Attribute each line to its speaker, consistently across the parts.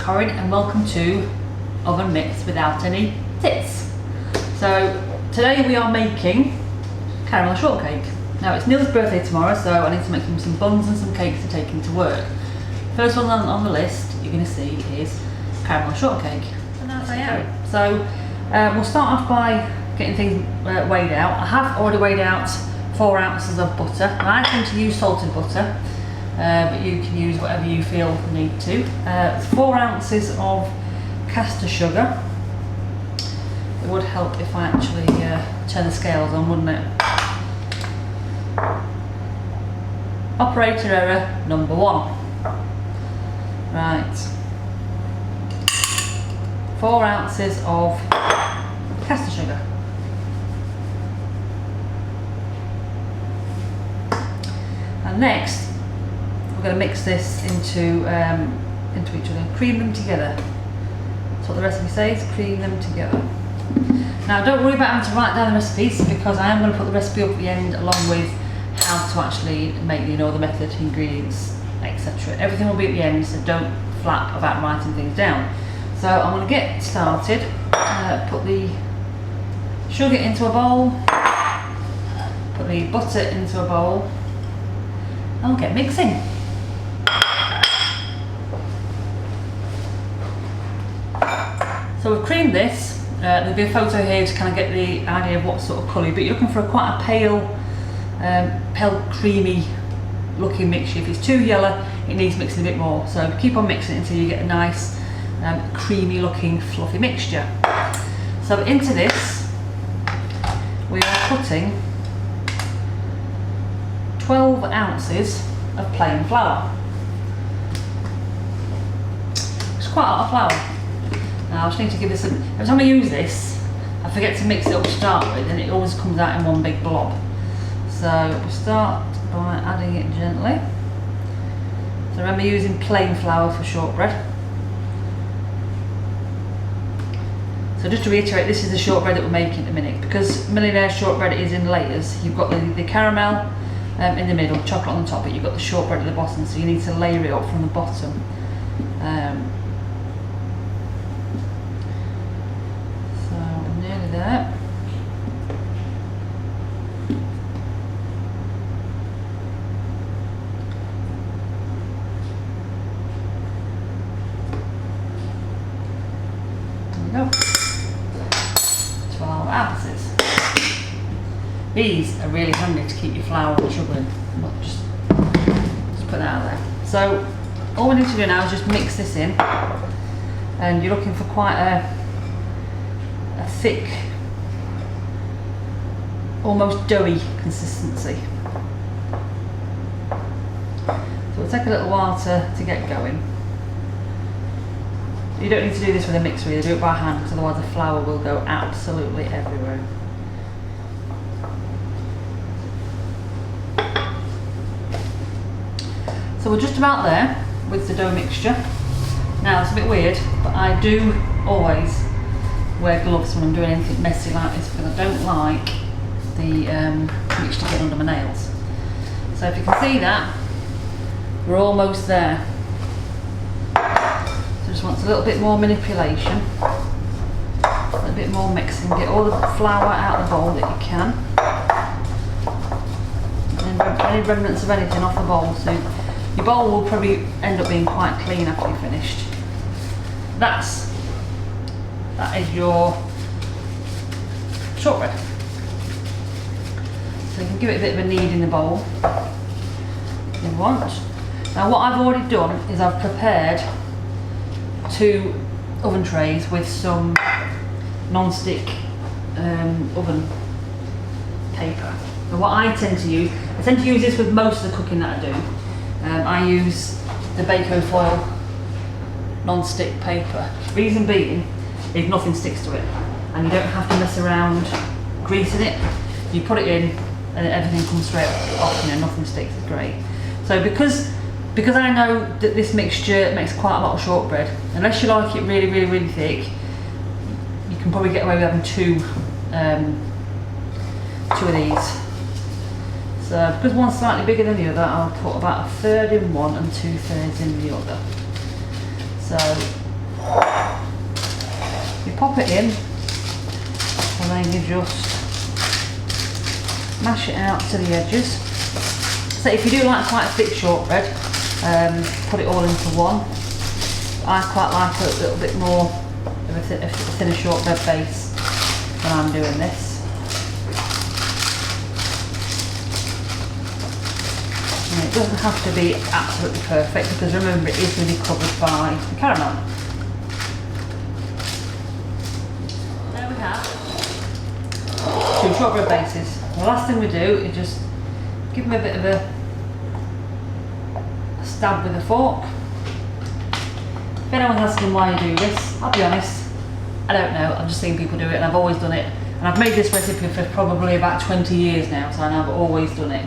Speaker 1: Corinne and welcome to Oven Mitts Without Any Tits. So today we are making caramel shortcake. Now it's Neil's birthday tomorrow, so I need to make him some buns and some cakes to take him to work. First one on the list you're going to see is caramel shortcake. And that's So we'll start off by getting things weighed out. I have already weighed out 4 ounces of butter. And I tend to use salted butter, but you can use whatever you feel you need to. 4 ounces of caster sugar. It would help if I actually turn the scales on, wouldn't it? Operator error number 1. Right. 4 ounces of caster sugar. And next, we're going to mix this into each other. Cream them together. That's what the recipe says. Cream them together. Now, don't worry about having to write down the recipes because I am going to put the recipe up at the end along with how to actually make the method, ingredients, etc. Everything will be at the end, so don't flap about writing things down. So I'm going to get started. Put the sugar into a bowl. Put the butter into a bowl. And we'll get mixing. So we've creamed this. There'll be a photo here to kind of get the idea of what sort of colour, but you're looking for quite a pale, creamy looking mixture. If it's too yellow, it needs mixing a bit more. So keep on mixing it until you get a nice, creamy looking, fluffy mixture. So into this, we are putting 12 ounces of plain flour. It's quite a lot of flour. Now I just need to give this every time I use this, I forget to mix it up to start with and it always comes out in one big blob. So we'll start by adding it gently. So remember using plain flour for shortbread. So just to reiterate, this is the shortbread that we're making in a minute. Because Millionaires Shortbread is in layers, you've got the caramel in the middle, chocolate on the top, but you've got the shortbread at the bottom, so you need to layer it up from the bottom. So we're nearly there. There we go. 12 ounces. These are really handy to keep your flour and sugar in. Just put that out there. So all we need to do now is just mix this in, and you're looking for quite a thick, almost doughy consistency. So it'll take a little while to get going. You don't need to do this with a mixer either, do it by hand because otherwise the flour will go absolutely everywhere. So we're just about there with the dough mixture. Now it's a bit weird, but I do always wear gloves when I'm doing anything messy like this because I don't like the mixture getting under my nails. So if you can see that, we're almost there. So just wants a little bit more manipulation, a little bit more mixing, get all the flour out of the bowl that you can. And any remnants of anything off the bowl, so your bowl will probably end up being quite clean after you're finished. That is your shortbread. So you can give it a bit of a knead in the bowl if you want. Now what I've already done is I've prepared 2 oven trays with some non-stick oven paper. And what I tend to use this with most of the cooking that I do. I use the Bako foil non-stick paper. Reason being, if nothing sticks to it, and you don't have to mess around greasing it. You put it in, and everything comes straight off. Nothing sticks. It's great. So because I know that this mixture makes quite a lot of shortbread, unless you like it really, really, really thick, you can probably get away with having 2 of these. So because one's slightly bigger than the other, I'll put about 1/3 in one and 2/3 in the other. So pop it in, and then you just mash it out to the edges. So if you do like quite thick shortbread, put it all into one. I quite like a little bit more of a thinner shortbread base when I'm doing this. And it doesn't have to be absolutely perfect, because remember, it is going to be covered by the caramel. There we have 2 shortbread bases. The last thing we do is just give them a bit of a stab with a fork. If anyone's asking why you do this, I'll be honest, I don't know. I've just seen people do it, and I've always done it. And I've made this recipe for probably about 20 years now, so I've always done it.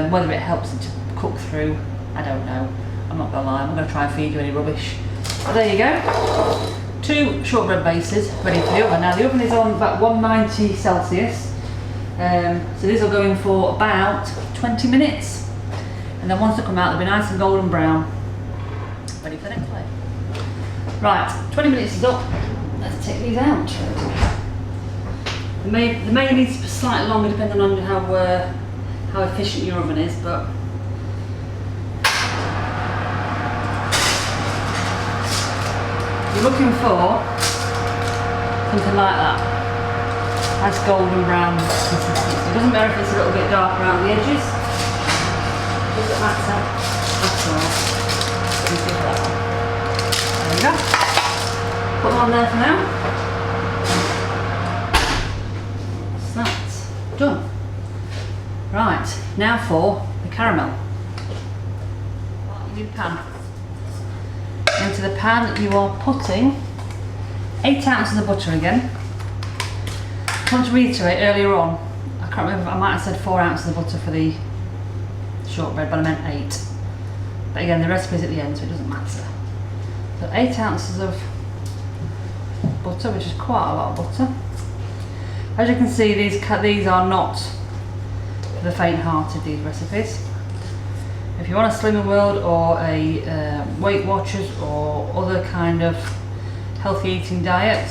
Speaker 1: Whether it helps it to cook through, I don't know. I'm not gonna lie, I'm gonna try and feed you any rubbish. But there you go. 2 shortbread bases ready for the oven. Now the oven is on about 190 Celsius. So these will go in for about 20 minutes. And then once they come out, they'll be nice and golden brown. Ready for the next plate. Right, 20 minutes is up. Let's take these out. They may need slightly longer depending on how efficient your oven is, but you're looking for something like that. Nice golden brown consistency. It doesn't matter if it's a little bit dark around the edges. Doesn't matter at all. There we go. Put them on there for now. That's done. Right, now for the caramel. You need a pan. Into the pan you are putting 8 ounces of butter again. I want to reiterate earlier on, I can't remember, I might have said 4 ounces of butter for the shortbread, but I meant 8. But again, the recipe's at the end, so it doesn't matter. So 8 ounces of butter, which is quite a lot of butter. As you can see, these are not for the faint-hearted, these recipes. If you want a Slimming World or a Weight Watchers or other kind of healthy eating diet,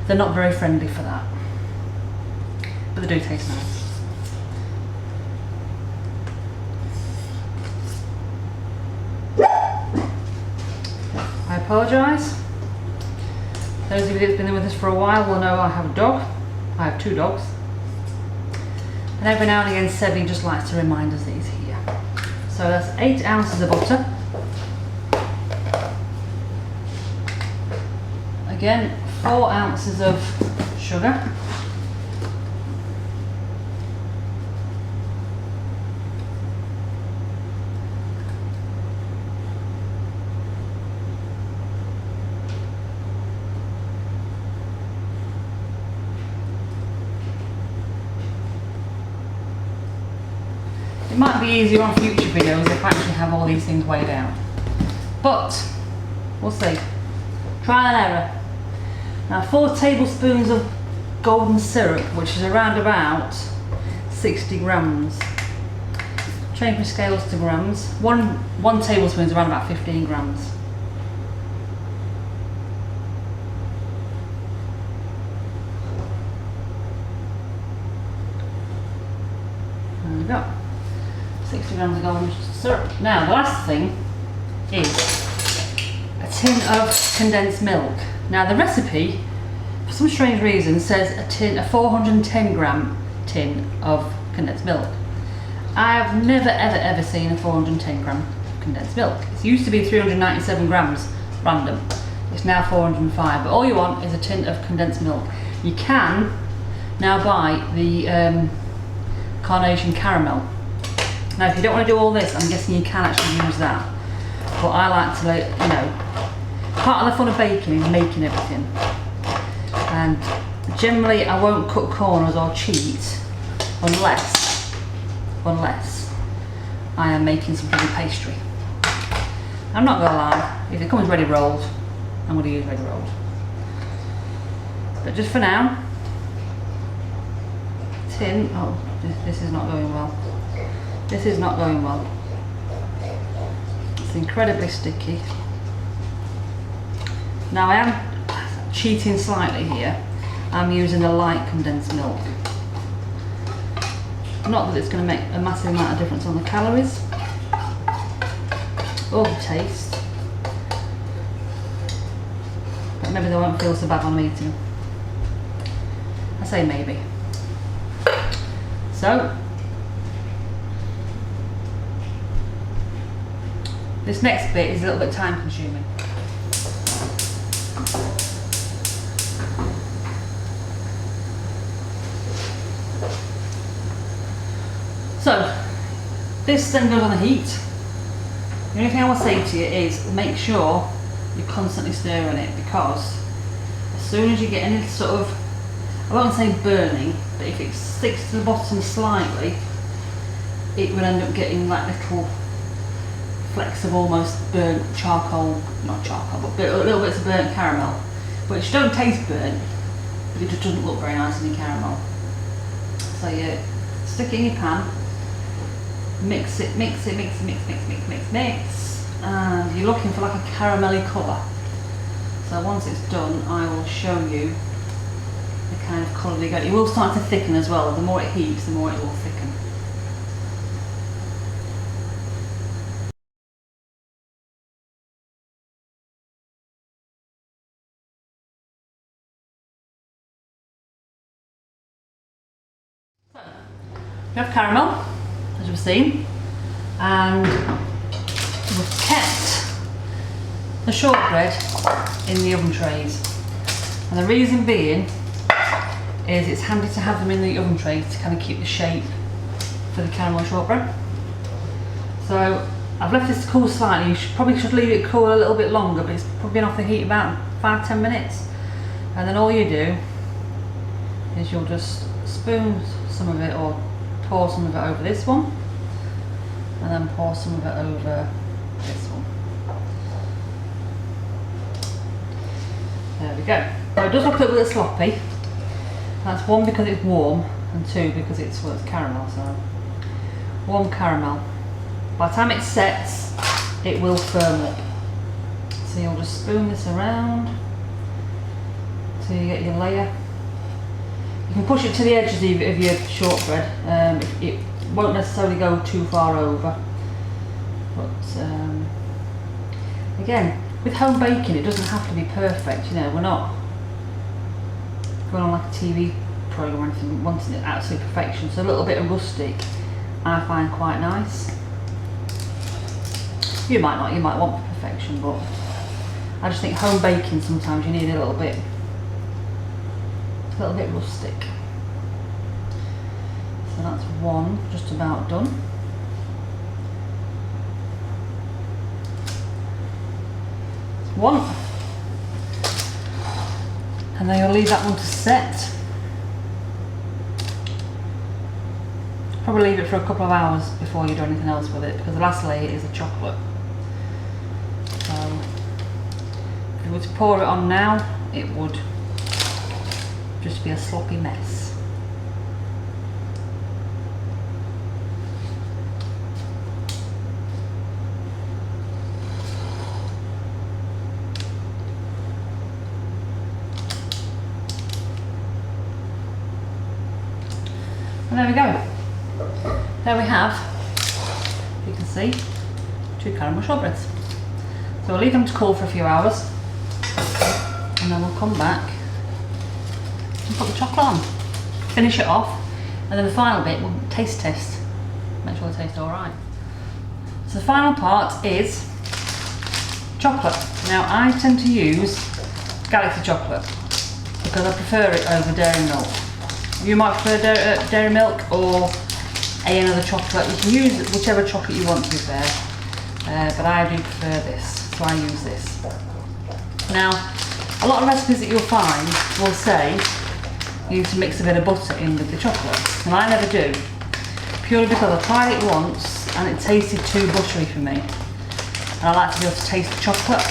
Speaker 1: they're not very friendly for that. But they do taste nice. I apologise. Those of you that's been with us for a while will know I have a dog. I have 2 dogs. And every now and again Sebby just likes to remind us that he's here. So that's 8 ounces of butter. Again, 4 ounces of sugar. It might be easier on future videos if I actually have all these things weighed out. But, we'll see. Trial and error. Now 4 tablespoons of golden syrup, which is around about 60 grams. Change my scales to grams. One tablespoon is around about 15 grams. There we go. 60 grams of golden syrup. Now the last thing is a tin of condensed milk. Now the recipe, for some strange reason, says a 410 gram tin of condensed milk. I've never ever seen a 410 gram condensed milk. It used to be 397 grams random. It's now 405, but all you want is a tin of condensed milk. You can now buy the carnation caramel. Now if you don't want to do all this, I'm guessing you can actually use that. But I like to, you know, part of the fun of baking is making everything. And generally I won't cut corners or cheat unless I am making some pretty pastry. I'm not gonna lie, if it comes ready rolled, I'm gonna use ready rolled. But just for now, tin, oh, this is not going well. This is not going well. It's incredibly sticky. Now I am cheating slightly here. I'm using a light condensed milk. Not that it's going to make a massive amount of difference on the calories or the taste, but maybe they won't feel so bad when I'm eating them. I say maybe. So this next bit is a little bit time consuming. So this then goes on the heat. The only thing I will say to you is make sure you're constantly stirring it, because as soon as you get any sort of, I won't say burning, but if it sticks to the bottom slightly, it will end up getting like little flecks of almost burnt charcoal, not charcoal, but little bits of burnt caramel, which don't taste burnt, but it just doesn't look very nice in your caramel. So you stick it in your pan, mix it, and you're looking for like a caramelly colour. So once it's done, I will show you the kind of colour you get. It will start to thicken as well. The more it heats, the more it will thicken. So, we have caramel, as you've seen, and we've kept the shortbread in the oven trays. And the reason being is it's handy to have them in the oven trays to kind of keep the shape for the caramel shortbread. So I've left this to cool slightly. You probably should leave it cool a little bit longer, but it's probably been off the heat about 5-10 minutes. And then all you do is you'll just spoon some of it or pour some of it over this one, and then pour some of it over this one. There we go. So it does look a little bit sloppy. That's one, because it's warm, and two, because it's caramel. So warm caramel. By the time it sets, it will firm up. So you'll just spoon this around till you get your layer. You can push it to the edges of your shortbread. It won't necessarily go too far over. But again, with home baking, it doesn't have to be perfect. You know, we're not going on like a TV program or anything wanting it absolute perfection. So a little bit of rustic, I find quite nice. You might not. You might want perfection, but I just think home baking sometimes you need a little bit rustic. So that's one just about done. That's one. And then you'll leave that one to set. Probably leave it for a couple of hours before you do anything else with it, because the last layer is the chocolate. So if you were to pour it on now, it would just be a sloppy mess. And there we go. There we have, you can see, 2 caramel shortbreads. So we'll leave them to cool for a few hours, and then we'll come back and put the chocolate on, finish it off, and then the final bit will taste test, make sure they taste alright. So the final part is chocolate. Now I tend to use Galaxy chocolate because I prefer it over dairy milk. You might prefer dairy milk or any other chocolate. You can use whichever chocolate you want, to be fair, but I do prefer this, so I use this. Now, a lot of recipes that you'll find will say you need to mix a bit of butter in with the chocolate, and I never do, purely because I tried it once and it tasted too buttery for me, and I like to be able to taste the chocolate,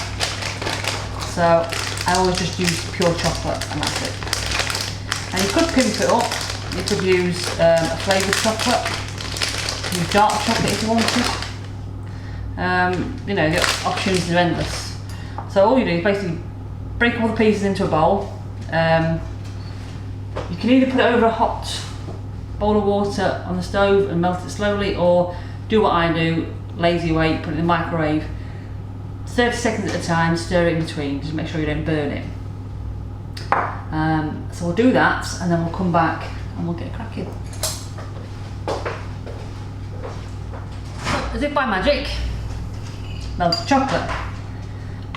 Speaker 1: so I always just use pure chocolate, and that's it. And you could pimp it up. You could use a flavoured chocolate, use dark chocolate if you wanted. You know, the options are endless. So all you do is basically break all the pieces into a bowl. You can either put it over a hot bowl of water on the stove and melt it slowly, or do what I do, lazy weight, put it in the microwave, 30 seconds at a time, stir it in between, just make sure you don't burn it. So we'll do that, and then we'll come back and we'll get cracking. So, as if by magic, melted chocolate.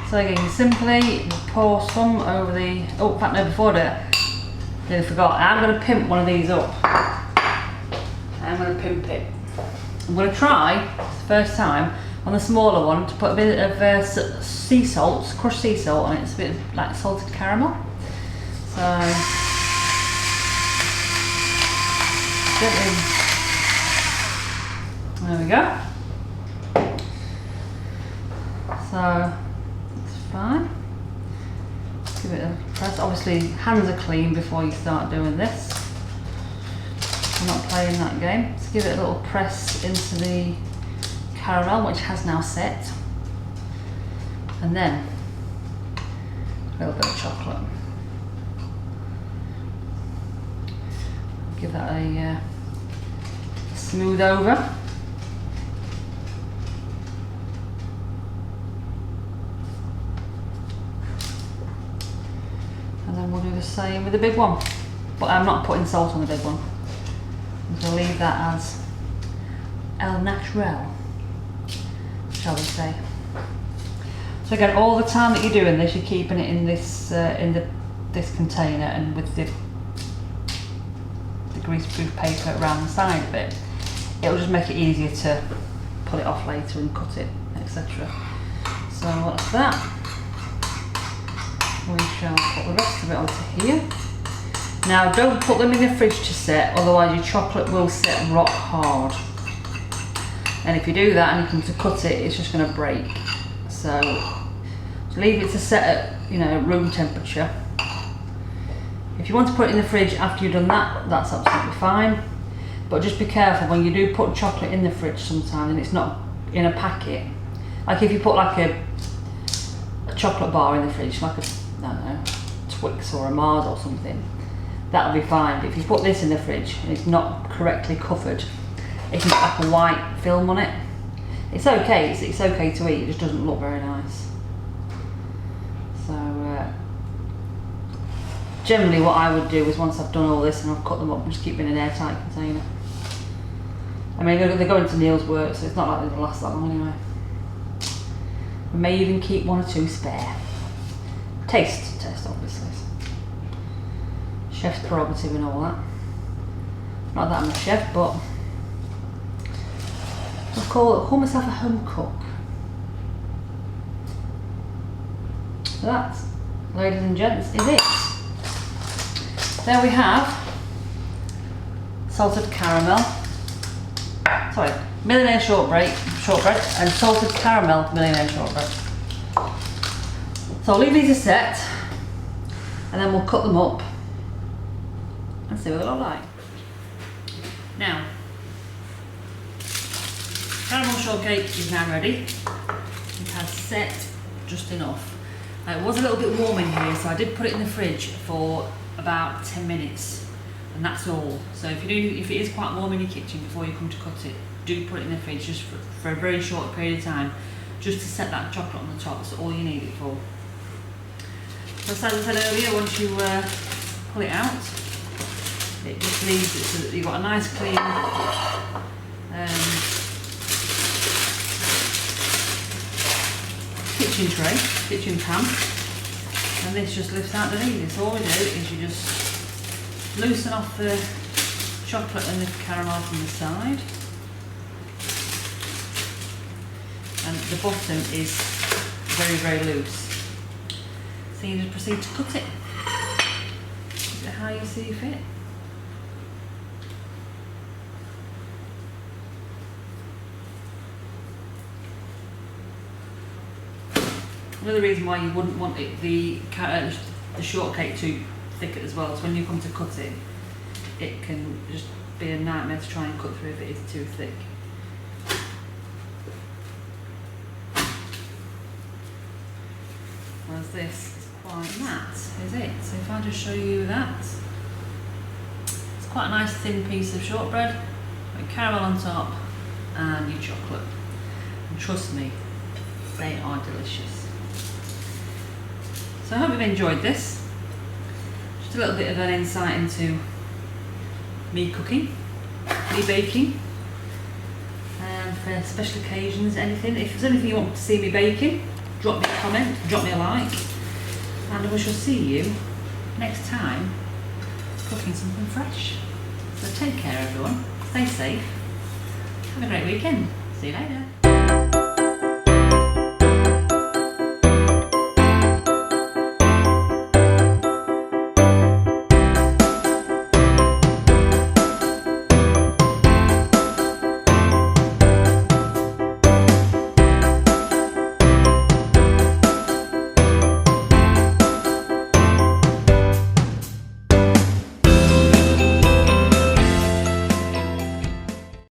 Speaker 1: So again, simply pour some over the, oh in fact no, before that, I nearly forgot, I'm going to pimp one of these up. I'm going to pimp it. I'm going to try, it's the first time, on the smaller one, to put a bit of sea salt, crushed sea salt on it. It's a bit of like salted caramel. So, there we go. So, it's fine. Give it a press. Obviously, hands are clean before you start doing this. I'm not playing that game. Just give it a little press into the caramel, which has now set, and then a little bit of chocolate. Give that a smooth over. And then we'll do the same with the big one. But I'm not putting salt on the big one. I'm going to leave that as el natural, shall we say. So again, all the time that you're doing this, you're keeping it in this this container, and with the greaseproof paper around the side of it, it'll just make it easier to pull it off later and cut it, etc. So what's that? We shall put the rest of it onto here. Now don't put them in the fridge to set, otherwise your chocolate will set rock hard. And if you do that and you come to cut it, it's just going to break. So leave it to set at, you know, room temperature. If you want to put it in the fridge after you've done that, that's absolutely fine. But just be careful when you do put chocolate in the fridge sometimes and it's not in a packet. Like if you put like a chocolate bar in the fridge, like a, I don't know, Twix or a Mars or something, that'll be fine. But if you put this in the fridge and it's not correctly covered, it can get like a white film on it. It's okay, it's okay to eat, it just doesn't look very nice. So generally what I would do is once I've done all this and I've cut them up, just keep them in an airtight container. I mean, they go into Neil's work, so it's not like they'll last that long anyway. We may even keep one or two spare. Taste test, obviously. Chef's prerogative and all that. Not that I'm a chef, but I'll call myself a home cook. So that, ladies and gents, is it. There we have salted caramel, sorry, Millionaire shortbread and salted caramel Millionaire shortbread. So I'll leave these a set and then we'll cut them up and see what they look like. Now, caramel shortcake is now ready. It has set just enough. Now, it was a little bit warm in here, so I did put it in the fridge for about 10 minutes, and that's all. So if it is quite warm in your kitchen before you come to cut it, do put it in the fridge just for a very short period of time, just to set that chocolate on the top. That's all you need it for. So as I said earlier, once you pull it out, it just leaves it so that you've got a nice clean kitchen tray, kitchen pan, and this just lifts out underneath. So all we do is you just loosen off the chocolate and the caramel from the side, and the bottom is very, very loose. So you just proceed to cut it. Is it how you see fit? Another reason why you wouldn't want it, the shortcake too thick as well, is when you come to cut it, it can just be a nightmare to try and cut through if it is too thick. Whereas this is quite that, is it? So if I just show you that, it's quite a nice thin piece of shortbread with caramel on top and your chocolate. And trust me, they are delicious. So I hope you've enjoyed this. Just a little bit of an insight into me cooking, me baking, and for special occasions, anything. If there's anything you want to see me baking, drop me a comment, drop me a like, and we shall see you next time cooking something fresh. So take care everyone, stay safe, have a great weekend, see you later.